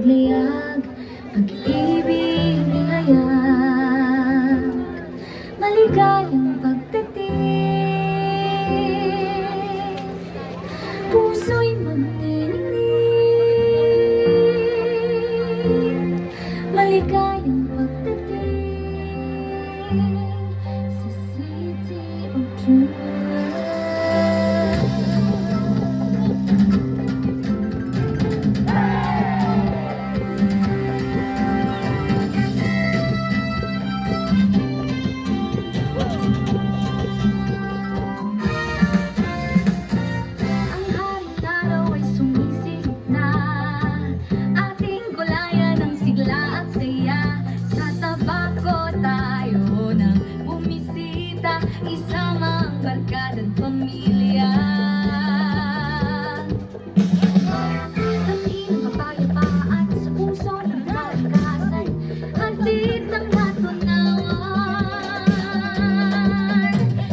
maglayag, pag-ibig nihayag, maligayang pagdating, puso'y magniningning, maligayang pagdating sa City of True Love. Isama ang barkada't pamilya. Dati ng kapayapaan sa puso ng kalikasan, hatid ng natunawan.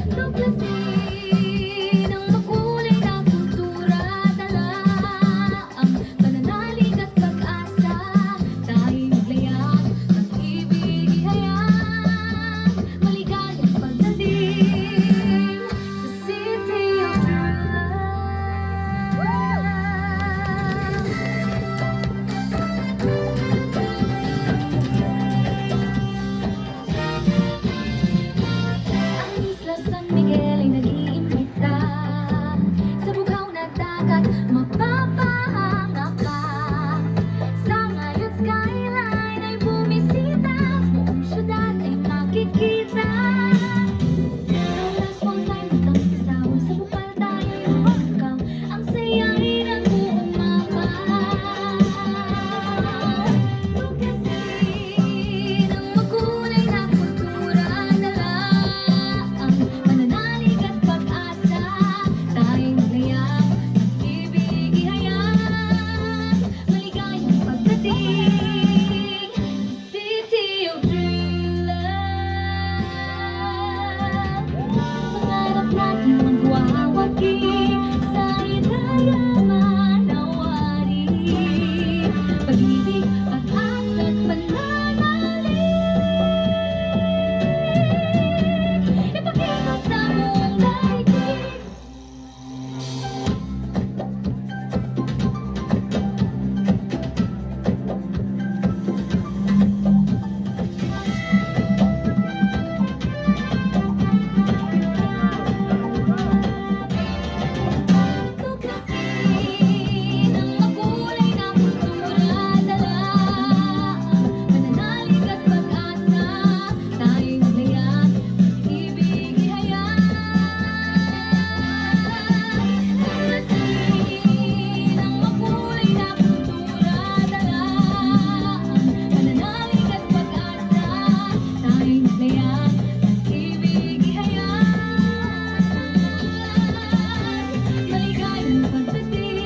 Tuklasin ang makulay na kultura, dala ang pananalig at pag-asa. Tayo'y maglayag, pag-ibig ihayag, maligayang pagdating. San Miguel ay nag-iimbita sa bughaw na dagat, mapapahanga ka. Sa ngayot skyline ay bumisita, buong syudad ay makikita. Sa Las Ponce ay magtampisaw, sa Bukal tayo'y umangkaw, ang saya ay ng buong mapa. Tuklasin ang makulay na kultura, dala ang pananalig at pag-asa. Tayong maglayag, pag-ibig ihayag, maligayang pagdating sa City of True Love. Pangarap natin magwawagi sa hidaya manawari, pag-ibig, pag-asa at pananalig, ipakita sa buong daigdig. Tuklasin ang makulay na kultura, dala ang pananalig at pag-asa. Tayo'y maglayag, pag-ibig ihayag. Tuklasin ang makulay na kultura, dala ang pananalig at pag-asa. Tayo'y maglayag, pag-ibig ihayag, maligayang pagdating.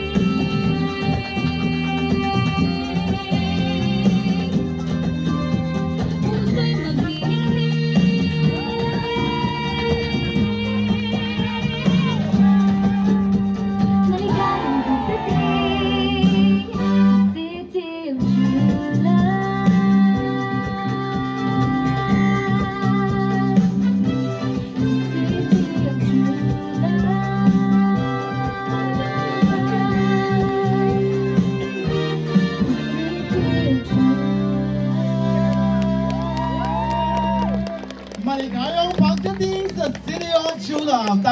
Puso'y magniningning, maligayang pagdating sa City of True Love. City of True Love. Maligayang pagdating sa City of True Love.